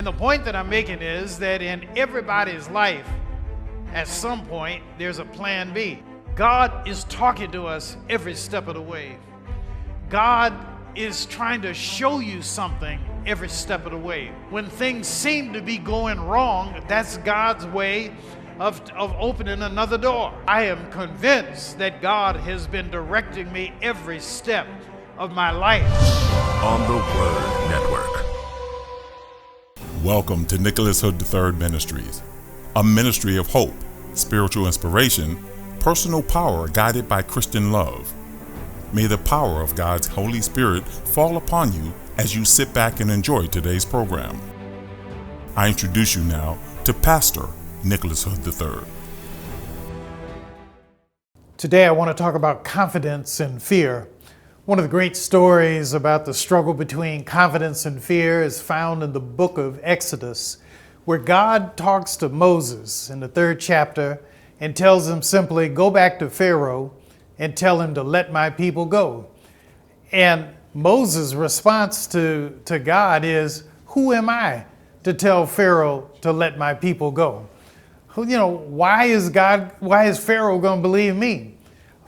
And the point that I'm making is that in everybody's life, at some point, there's a plan B. God is talking to us every step of the way. God is trying to show you something every step of the way. When things seem to be going wrong, that's God's way of opening another door. I am convinced that God has been directing me every step of my life. On the Word Network. Welcome to Nicholas Hood III Ministries, a ministry of hope, spiritual inspiration, personal power guided by Christian love. May the power of God's Holy Spirit fall upon you as you sit back and enjoy today's program. I introduce you now to Pastor Nicholas Hood III. Today I want to talk about confidence and fear. One of the great stories about the struggle between confidence and fear is found in the book of Exodus, where God talks to Moses in the 3rd chapter and tells him simply, go back to Pharaoh and tell him to let my people go. And Moses' response to God is, who am I to tell Pharaoh to let my people go? Why is Pharaoh going to believe me?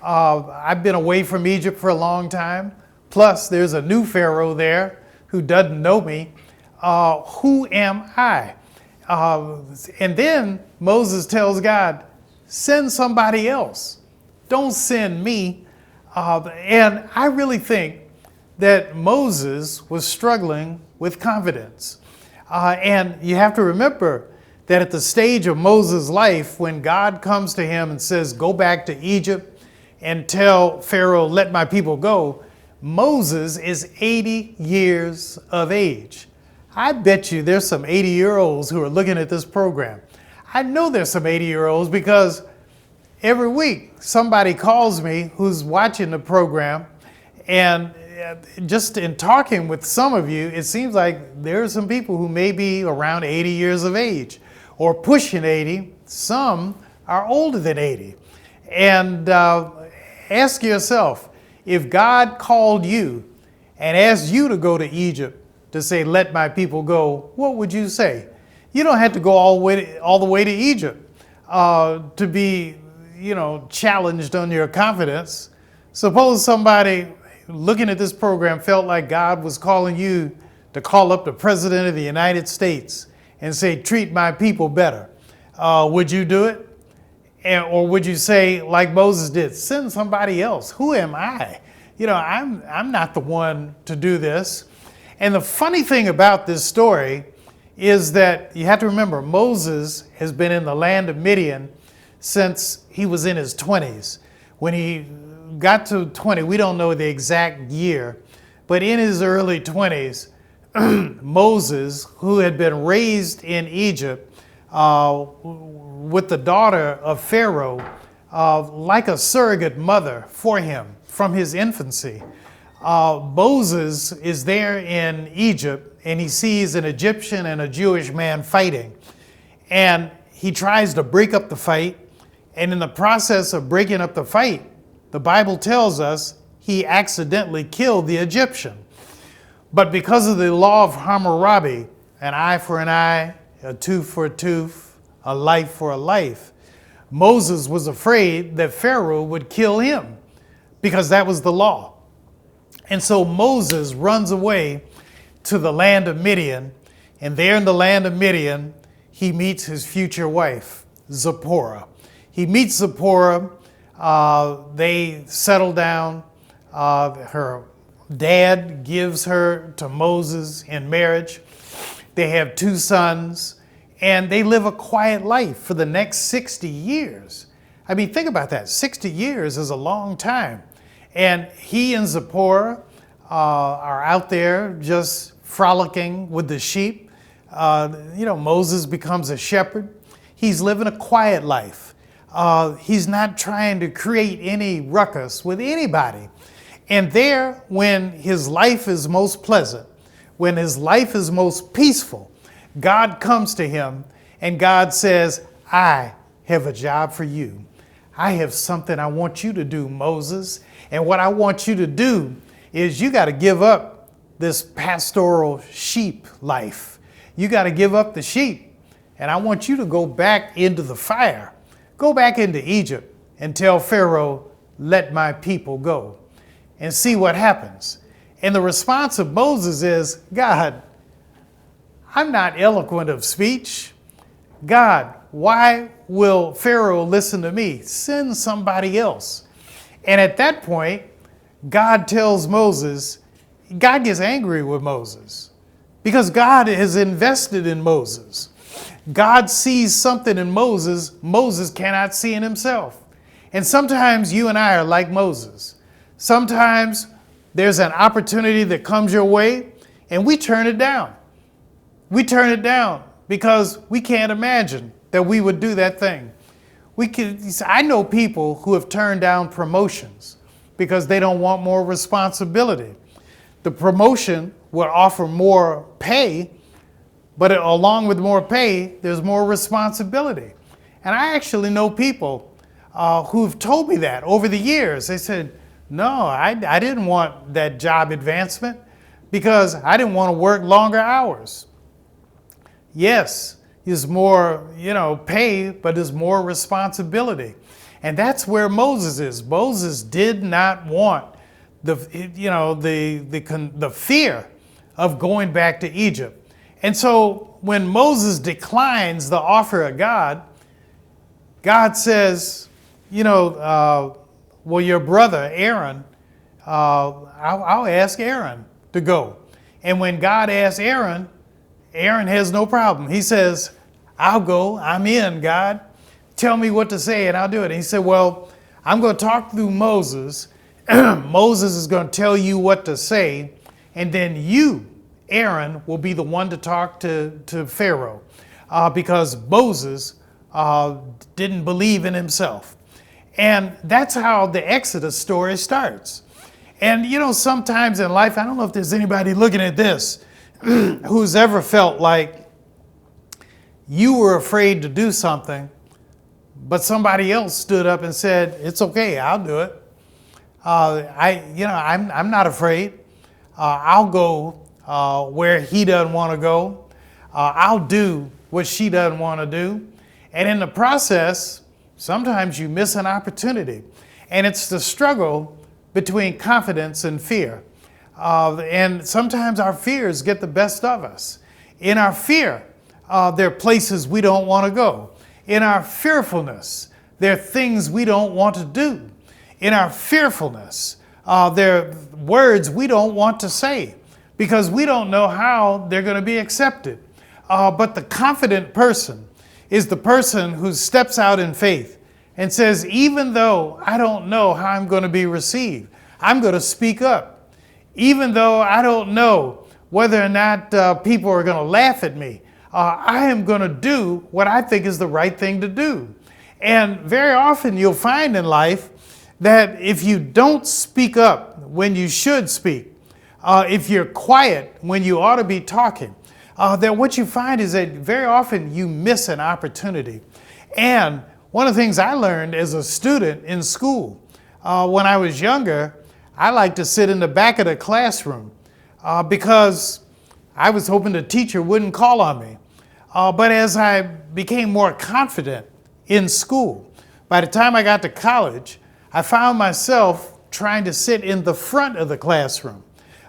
I've been away from Egypt for a long time. Plus, there's a new Pharaoh there who doesn't know me. Who am I? And then Moses tells God, send somebody else. Don't send me. And I really think that Moses was struggling with confidence. And you have to remember that at the stage of Moses' life, when God comes to him and says, go back to Egypt and tell Pharaoh, let my people go, Moses is 80 years of age. I bet you there's some 80-year-olds who are looking at this program. I know there's some 80-year-olds because every week somebody calls me who's watching the program, and just in talking with some of you, it seems like there are some people who may be around 80 years of age or pushing 80. Some are older than 80. And ask yourself, if God called you and asked you to go to Egypt to say, let my people go, what would you say? You don't have to go all the way to Egypt to be, challenged on your confidence. Suppose somebody looking at this program felt like God was calling you to call up the President of the United States and say, treat my people better. Would you do it? Or would you say, like Moses did, send somebody else? Who am I? I'm not the one to do this. And the funny thing about this story is that you have to remember, Moses has been in the land of Midian since he was in his 20s. When he got to 20, we don't know the exact year, but in his early 20s, Moses, who had been raised in Egypt, with the daughter of Pharaoh, like a surrogate mother for him from his infancy. Moses is there in Egypt and he sees an Egyptian and a Jewish man fighting. And he tries to break up the fight. And in the process of breaking up the fight, the Bible tells us he accidentally killed the Egyptian. But because of the law of Hammurabi, an eye for an eye, a tooth for a tooth, a life for a life, Moses was afraid that Pharaoh would kill him because that was the law. And so Moses runs away to the land of Midian, and there in the land of Midian, he meets his future wife, Zipporah. He meets Zipporah, they settle down, her dad gives her to Moses in marriage. They have 2 sons, and they live a quiet life for the next 60 years. I mean, think about that. 60 years is a long time. And he and Zipporah are out there just frolicking with the sheep. Moses becomes a shepherd. He's living a quiet life. He's not trying to create any ruckus with anybody. And there, when his life is most pleasant, when his life is most peaceful, God comes to him and God says, I have a job for you. I have something I want you to do, Moses. And what I want you to do is you got to give up this pastoral sheep life. you got to give up the sheep, and I want you to go back into the fire. Go back into Egypt and tell Pharaoh, let my people go, and see what happens. And the response of Moses is, God, I'm not eloquent of speech. God, why will Pharaoh listen to me? Send somebody else. And at that point, God tells Moses, God gets angry with Moses because God has invested in Moses. God sees something in Moses cannot see in himself. And sometimes you and I are like Moses. Sometimes there's an opportunity that comes your way and we turn it down. We turn it down because we can't imagine that we would do that thing. I know people who have turned down promotions because they don't want more responsibility. The promotion would offer more pay, but along with more pay, there's more responsibility. And I actually know people who've told me that over the years. They said, no, I didn't want that job advancement because I didn't want to work longer hours. Yes, there's more, pay, but there's more responsibility. And that's where Moses is. Moses did not want the fear of going back to Egypt. And so when Moses declines the offer of God, God says, well, your brother Aaron, I'll ask Aaron to go. And when God asks Aaron, Aaron has no problem. He says, I'll go. I'm in, God. Tell me what to say and I'll do it. And he said, well, I'm going to talk through Moses. Moses is going to tell you what to say. And then you, Aaron, will be the one to talk to Pharaoh because Moses didn't believe in himself. And that's how the Exodus story starts. And, sometimes in life, I don't know if there's anybody looking at this who's ever felt like you were afraid to do something, but somebody else stood up and said, it's okay, I'll do it. I'm not afraid. I'll go where he doesn't want to go. I'll do what she doesn't want to do. And in the process, sometimes you miss an opportunity. And it's the struggle between confidence and fear. And sometimes our fears get the best of us. In our fear, there are places we don't want to go. In our fearfulness, there are things we don't want to do. In our fearfulness, there are words we don't want to say because we don't know how they're going to be accepted. But the confident person is the person who steps out in faith and says, even though I don't know how I'm going to be received, I'm going to speak up. Even though I don't know whether or not people are going to laugh at me, I am going to do what I think is the right thing to do. And very often you'll find in life that if you don't speak up when you should speak, if you're quiet when you ought to be talking, that what you find is that very often you miss an opportunity. And one of the things I learned as a student in school, when I was younger, I liked to sit in the back of the classroom because I was hoping the teacher wouldn't call on me. But as I became more confident in school, by the time I got to college, I found myself trying to sit in the front of the classroom.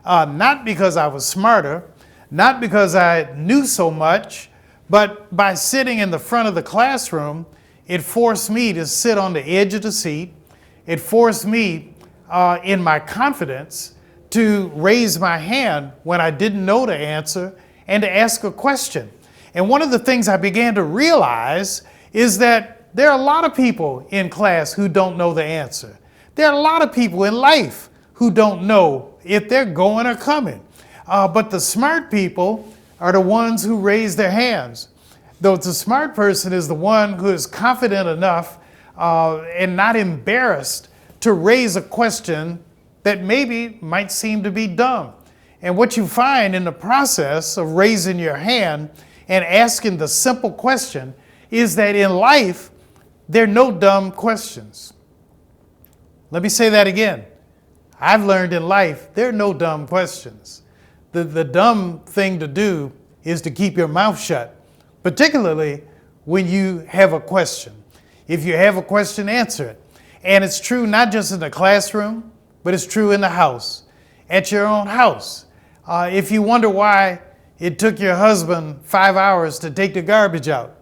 Not because I was smarter, not because I knew so much, but by sitting in the front of the classroom, it forced me to sit on the edge of the seat. It forced me in my confidence to raise my hand when I didn't know the answer and to ask a question. And one of the things I began to realize is that there are a lot of people in class who don't know the answer. There are a lot of people in life who don't know if they're going or coming. But the smart people are the ones who raise their hands. Though the smart person is the one who is confident enough and not embarrassed to raise a question that maybe might seem to be dumb. And what you find in the process of raising your hand and asking the simple question is that in life, there are no dumb questions. Let me say that again. I've learned in life, there are no dumb questions. The dumb thing to do is to keep your mouth shut, particularly when you have a question. If you have a question, answer it. And it's true not just in the classroom, but it's true in the house, at your own house. If you wonder why it took your husband 5 hours to take the garbage out,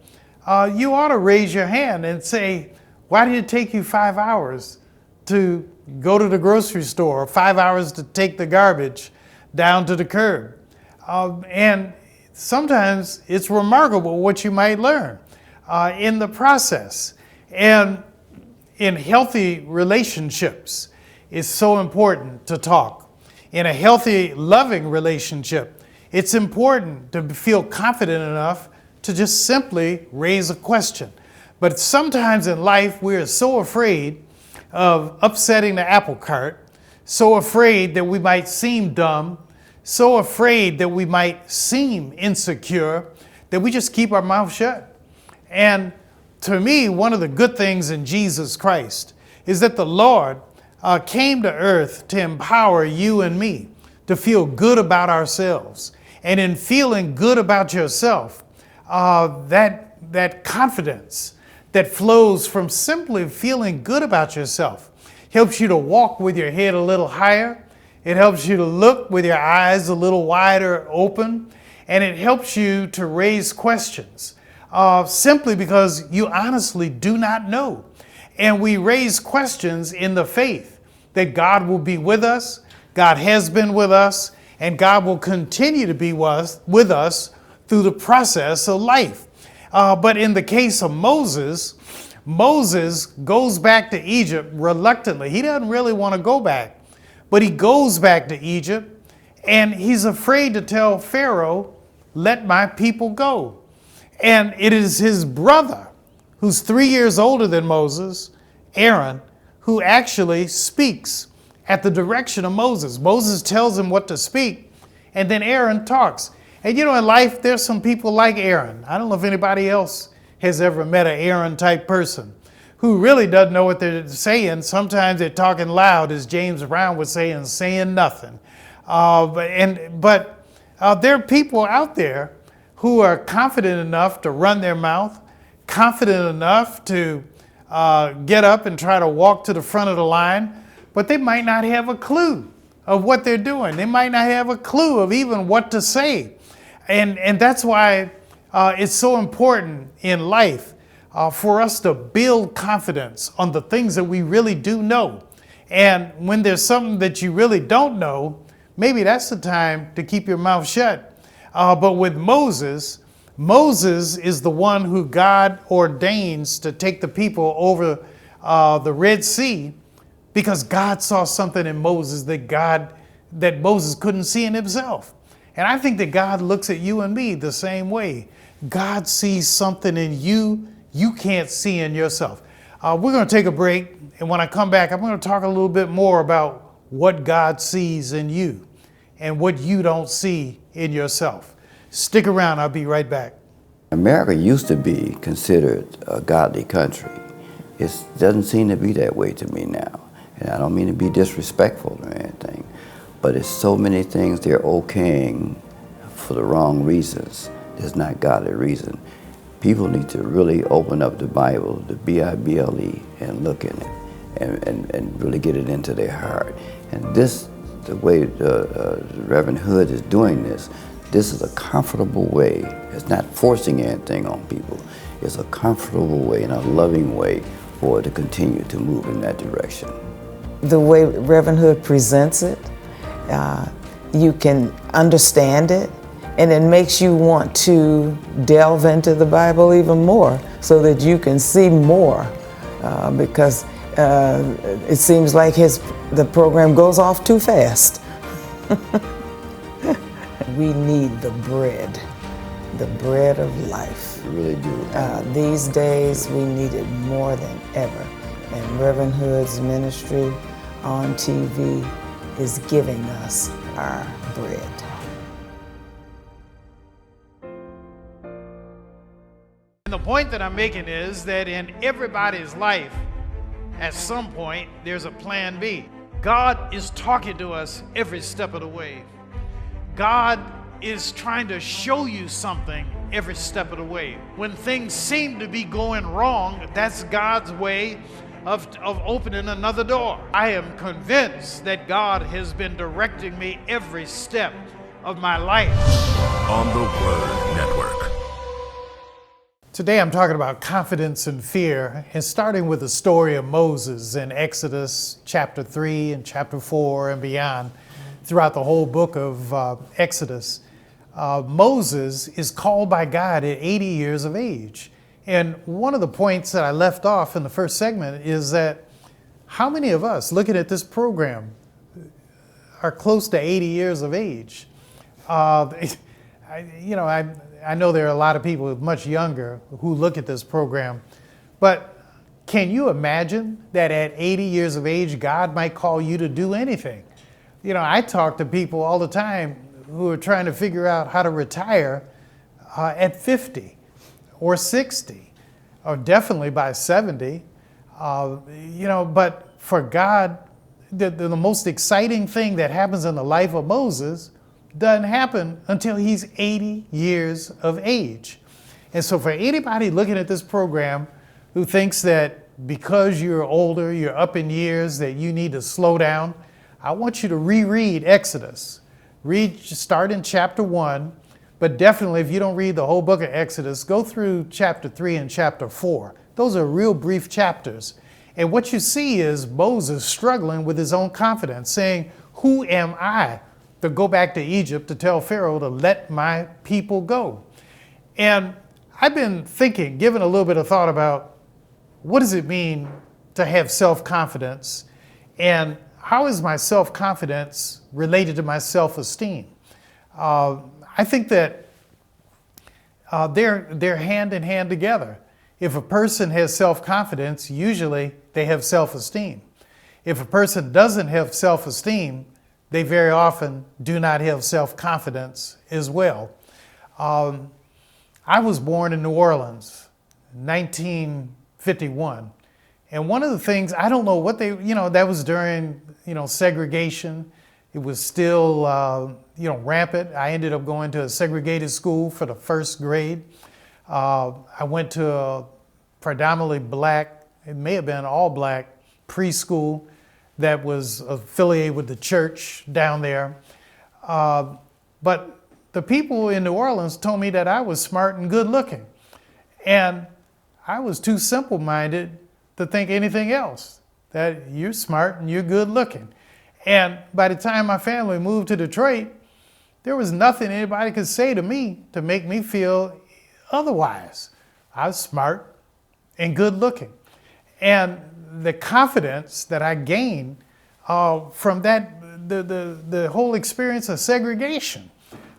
you ought to raise your hand and say, why did it take you 5 hours to go to the grocery store, or 5 hours to take the garbage down to the curb? And sometimes it's remarkable what you might learn in the process. And in healthy relationships, it's so important to talk. In a healthy, loving relationship, it's important to feel confident enough to just simply raise a question. But sometimes in life, we are so afraid of upsetting the apple cart, so afraid that we might seem dumb, so afraid that we might seem insecure, that we just keep our mouth shut. And to me, one of the good things in Jesus Christ is that the Lord came to earth to empower you and me to feel good about ourselves. And in feeling good about yourself, that confidence that flows from simply feeling good about yourself helps you to walk with your head a little higher. It helps you to look with your eyes a little wider open. And it helps you to raise questions simply because you honestly do not know. And we raise questions in the faith that God will be with us, God has been with us, and God will continue to be with us through the process of life. But in the case of Moses, Moses goes back to Egypt reluctantly. He doesn't really want to go back, but he goes back to Egypt, and he's afraid to tell Pharaoh, let my people go. And it is his brother, who's 3 years older than Moses, Aaron, who actually speaks at the direction of Moses. Moses tells him what to speak, and then Aaron talks. And you know, in life, there's some people like Aaron. I don't know if anybody else has ever met an Aaron type person who really doesn't know what they're saying. Sometimes they're talking loud, as James Brown would say, and saying nothing. But there are people out there who are confident enough to run their mouth, confident enough to get up and try to walk to the front of the line, but they might not have a clue of what they're doing. They might not have a clue of even what to say. And that's why it's so important in life for us to build confidence on the things that we really do know. And when there's something that you really don't know, maybe that's the time to keep your mouth shut. But with Moses, Moses is the one who God ordains to take the people over the Red Sea, because God saw something in Moses that Moses couldn't see in himself. And I think that God looks at you and me the same way. God sees something in you you can't see in yourself. We're going to take a break, and when I come back, I'm going to talk a little bit more about what God sees in you and what you don't see in yourself. Stick around, I'll be right back. America used to be considered a godly country. It doesn't seem to be that way to me now. And I don't mean to be disrespectful or anything, but it's so many things they're okaying for the wrong reasons. There's not godly reason. People need to really open up the Bible, the Bible, and look in it and really get it into their heart. And this, the way the Reverend Hood is doing this is a comfortable way. It's not forcing anything on people. It's a comfortable way and a loving way for it to continue to move in that direction. The way Reverend Hood presents it, you can understand it, and it makes you want to delve into the Bible even more so that you can see more, because it seems like the program goes off too fast. We need the bread of life. We really do. These days we need it more than ever. And Reverend Hood's ministry on TV is giving us our bread. And the point that I'm making is that in everybody's life, at some point, there's a plan B. God is talking to us every step of the way. God is trying to show you something every step of the way. When things seem to be going wrong, that's God's way of opening another door. I am convinced that God has been directing me every step of my life. On the Word Network. Today I'm talking about confidence and fear, and starting with the story of Moses in Exodus chapter 3 and chapter 4 and beyond. Throughout the whole book of Exodus, Moses is called by God at 80 years of age. And one of the points that I left off in the first segment is that how many of us looking at this program are close to 80 years of age? I know there are a lot of people much younger who look at this program, but can you imagine that at 80 years of age, God might call you to do anything? You know, I talk to people all the time who are trying to figure out how to retire at 50 or 60, or definitely by 70. But for God, the most exciting thing that happens in the life of Moses doesn't happen until he's 80 years of age. And so for anybody looking at this program who thinks that because you're older, you're up in years, that you need to slow down, I want you to reread Exodus. Start in chapter 1, but definitely if you don't read the whole book of Exodus, go through chapter 3 and chapter 4. Those are real brief chapters. And what you see is Moses struggling with his own confidence, saying, who am I to go back to Egypt to tell Pharaoh to let my people go? And I've been thinking, giving a little bit of thought about what does it mean to have self-confidence, and how is my self-confidence related to my self-esteem? I think that they're hand in hand together. If a person has self-confidence, usually they have self-esteem. If a person doesn't have self-esteem, they very often do not have self-confidence as well. I was born in New Orleans, 1951. And one of the things, I don't know what that was during, segregation. It was still, rampant. I ended up going to a segregated school for the first grade. I went to a predominantly black, it may have been all black, preschool that was affiliated with the church down there. But the people in New Orleans told me that I was smart and good looking. And I was too simple-minded to think anything else, that you're smart and you're good looking. And by the time my family moved to Detroit, there was nothing anybody could say to me to make me feel otherwise. I was smart and good looking. And the confidence that I gained from that, the whole experience of segregation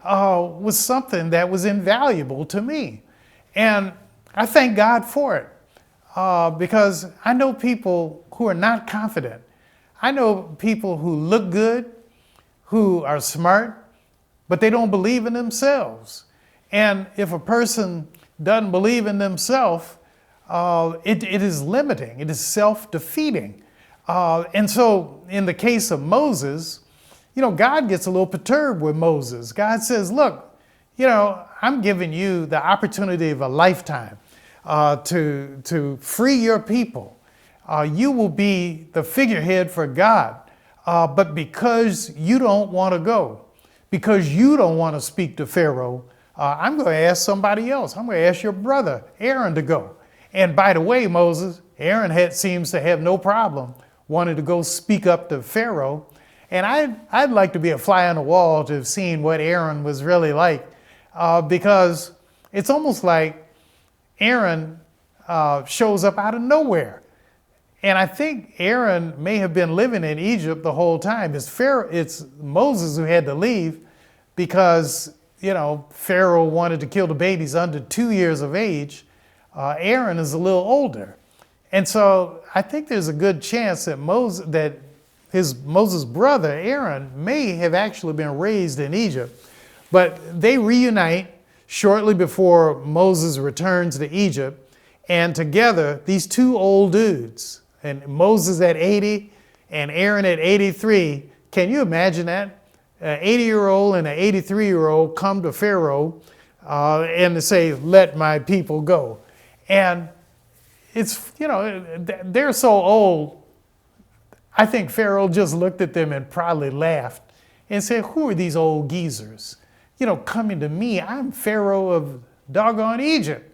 was something that was invaluable to me. And I thank God for it. Because I know people who are not confident. I know people who look good, who are smart, but they don't believe in themselves. And if a person doesn't believe in themselves, it is limiting. It is self-defeating. And so in the case of Moses, God gets a little perturbed with Moses. God says, look, I'm giving you the opportunity of a lifetime. To free your people. You will be the figurehead for God. But because you don't want to go, because you don't want to speak to Pharaoh, I'm going to ask somebody else. I'm going to ask your brother, Aaron, to go. And by the way, Moses, Aaron seems to have no problem wanting to go speak up to Pharaoh. And I'd like to be a fly on the wall to have seen what Aaron was really like, because it's almost like Aaron shows up out of nowhere. And I think Aaron may have been living in Egypt the whole time. It's Moses who had to leave because, Pharaoh wanted to kill the babies under 2 years of age. Aaron is a little older. And so I think there's a good chance that Moses' brother, Aaron, may have actually been raised in Egypt. But they reunite shortly before Moses returns to Egypt, and together, these two old dudes, and Moses at 80 and Aaron at 83, can you imagine that? an 80-year-old and an 83-year-old come to Pharaoh and to say, let my people go. And it's, they're so old, I think Pharaoh just looked at them and probably laughed and said, who are these old geezers? Coming to me, I'm Pharaoh of doggone Egypt.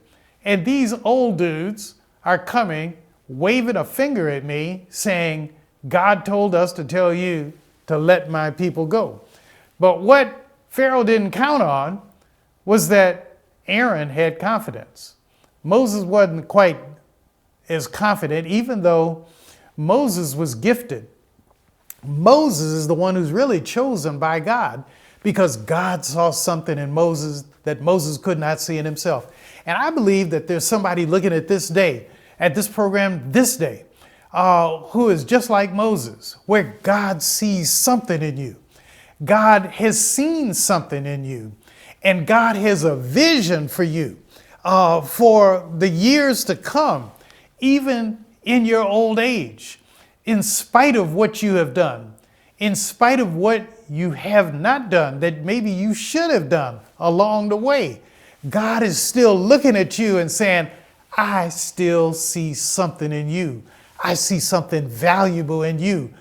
And these old dudes are coming, waving a finger at me, saying, God told us to tell you to let my people go. But what Pharaoh didn't count on was that Aaron had confidence. Moses wasn't quite as confident, even though Moses was gifted. Moses is the one who's really chosen by God because God saw something in Moses that Moses could not see in himself. And I believe that there's somebody looking at this day, at this program this day, who is just like Moses, where God sees something in you. God has seen something in you, and God has a vision for you for the years to come, even in your old age, in spite of what you have done, in spite of what you have not done that maybe you should have done along the way. God is still looking at you and saying, I still see something in you. I see something valuable in you.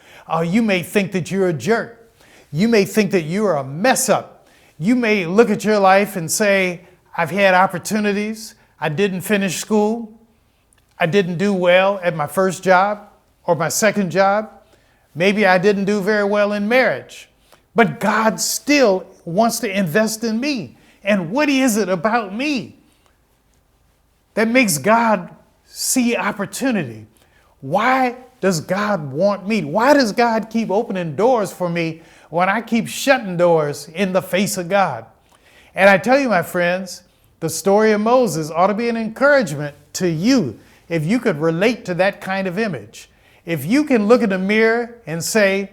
You may think that you're a jerk. You may think that you're a mess up. You may look at your life and say, I've had opportunities. I didn't finish school. I didn't do well at my first job or my second job. Maybe I didn't do very well in marriage. But God still wants to invest in me. And what is it about me that makes God see opportunity? Why does God want me? Why does God keep opening doors for me when I keep shutting doors in the face of God? And I tell you, my friends, the story of Moses ought to be an encouragement to you if you could relate to that kind of image. If you can look in the mirror and say,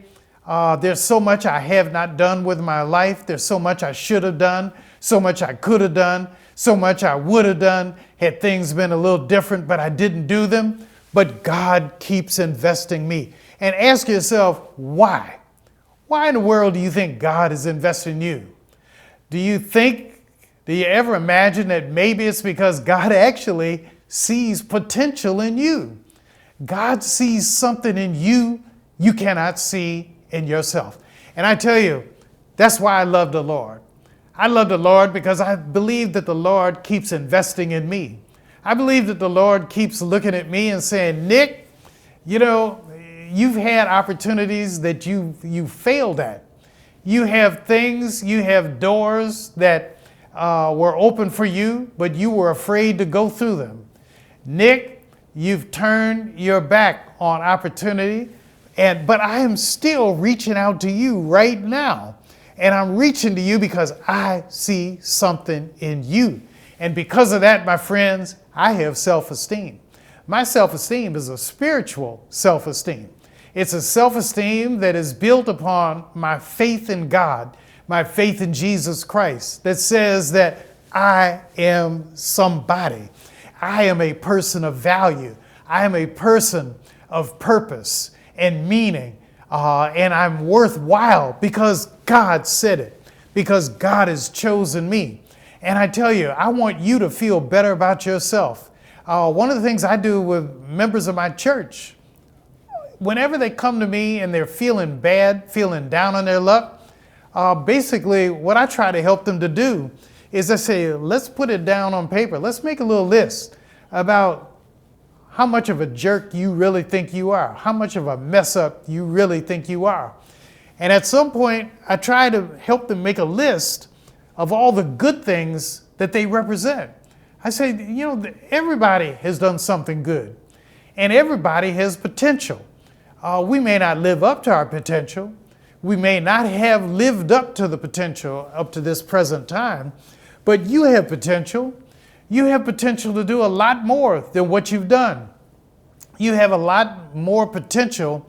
there's so much I have not done with my life. There's so much I should have done, so much I could have done, so much I would have done had things been a little different, but I didn't do them. But God keeps investing me. And ask yourself, why? Why in the world do you think God is investing you? Do you ever imagine that maybe it's because God actually sees potential in you? God sees something in you you cannot see in yourself. And I tell you, that's why I love the Lord. I love the Lord because I believe that the Lord keeps investing in me. I believe that the Lord keeps looking at me and saying, Nick, you've had opportunities that you failed at. You have things, you have doors that were open for you, but you were afraid to go through them. Nick, you've turned your back on opportunity, but I am still reaching out to you right now. And I'm reaching to you because I see something in you. And because of that, my friends, I have self-esteem. My self-esteem is a spiritual self-esteem. It's a self-esteem that is built upon my faith in God, my faith in Jesus Christ, that says that I am somebody. I am a person of value. I am a person of purpose and meaning. And I'm worthwhile because God said it, because God has chosen me. And I tell you, I want you to feel better about yourself. One of the things I do with members of my church, whenever they come to me and they're feeling bad, feeling down on their luck, basically what I try to help them to do is I say, let's put it down on paper. Let's make a little list about how much of a jerk you really think you are, how much of a mess up you really think you are. And at some point, I try to help them make a list of all the good things that they represent. I say, everybody has done something good, and everybody has potential. We may not live up to our potential. We may not have lived up to the potential up to this present time, but you have potential. You have potential to do a lot more than what you've done. You have a lot more potential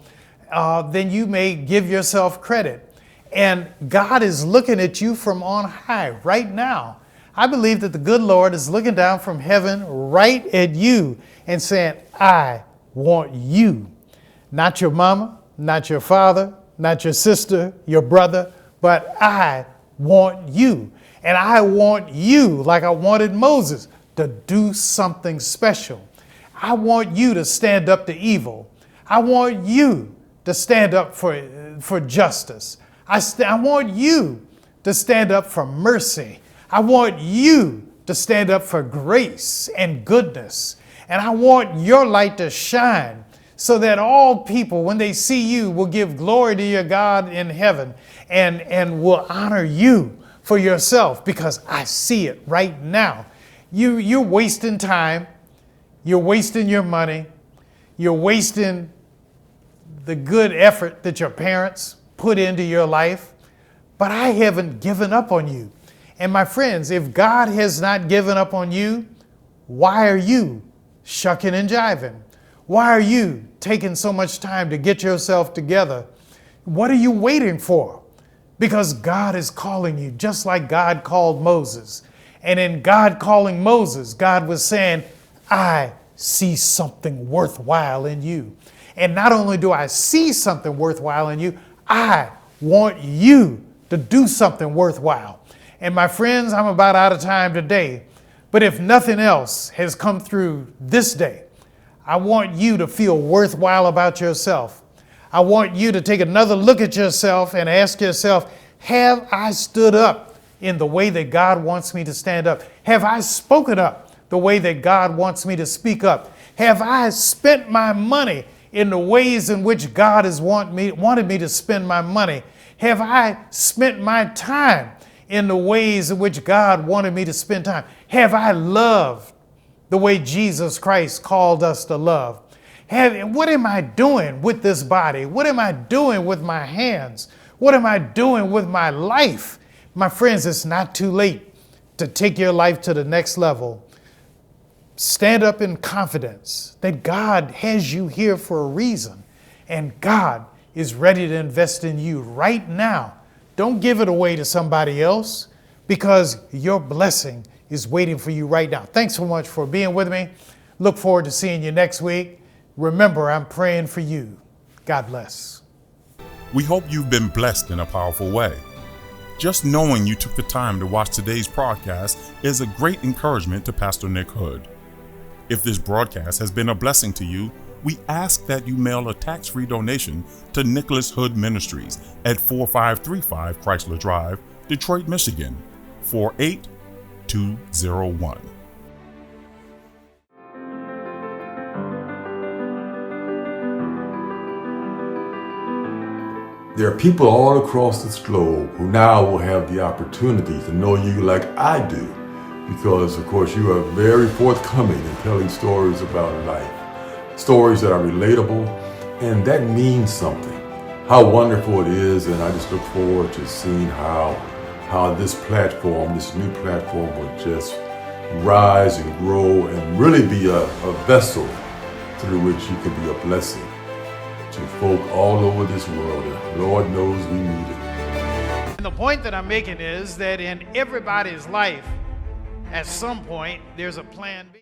than you may give yourself credit. And God is looking at you from on high right now. I believe that the good Lord is looking down from heaven right at you and saying, I want you. Not your mama, not your father, not your sister, your brother, but I want you. And I want you, like I wanted Moses, to do something special. I want you to stand up to evil. I want you to stand up for justice. I want you to stand up for mercy. I want you to stand up for grace and goodness. And I want your light to shine so that all people, when they see you, will give glory to your God in heaven and will honor you for yourself, because I see it right now. You're wasting time. You're wasting your money. You're wasting the good effort that your parents put into your life. But I haven't given up on you. And my friends, if God has not given up on you, why are you shucking and jiving? Why are you taking so much time to get yourself together? What are you waiting for? Because God is calling you, just like God called Moses. And in God calling Moses, God was saying, I see something worthwhile in you. And not only do I see something worthwhile in you, I want you to do something worthwhile. And my friends, I'm about out of time today. But if nothing else has come through this day, I want you to feel worthwhile about yourself. I want you to take another look at yourself and ask yourself, have I stood up in the way that God wants me to stand up? Have I spoken up the way that God wants me to speak up? Have I spent my money in the ways in which God has wanted me to spend my money? Have I spent my time in the ways in which God wanted me to spend time? Have I loved the way Jesus Christ called us to love? What am I doing with this body? What am I doing with my hands? What am I doing with my life? My friends, it's not too late to take your life to the next level. Stand up in confidence that God has you here for a reason, and God is ready to invest in you right now. Don't give it away to somebody else, because your blessing is waiting for you right now. Thanks so much for being with me. Look forward to seeing you next week. Remember, I'm praying for you. God bless. We hope you've been blessed in a powerful way. Just knowing you took the time to watch today's broadcast is a great encouragement to Pastor Nick Hood. If this broadcast has been a blessing to you, we ask that you mail a tax-free donation to Nicholas Hood Ministries at 4535 Chrysler Drive, Detroit, Michigan, 48201. There are people all across this globe who now will have the opportunity to know you like I do, because of course you are very forthcoming in telling stories about life, stories that are relatable, and that means something. How wonderful it is, and I just look forward to seeing how this platform, this new platform, will just rise and grow and really be a vessel through which you can be a blessing to folk all over this world, and Lord knows we need it. And the point that I'm making is that in everybody's life, at some point, there's a plan B.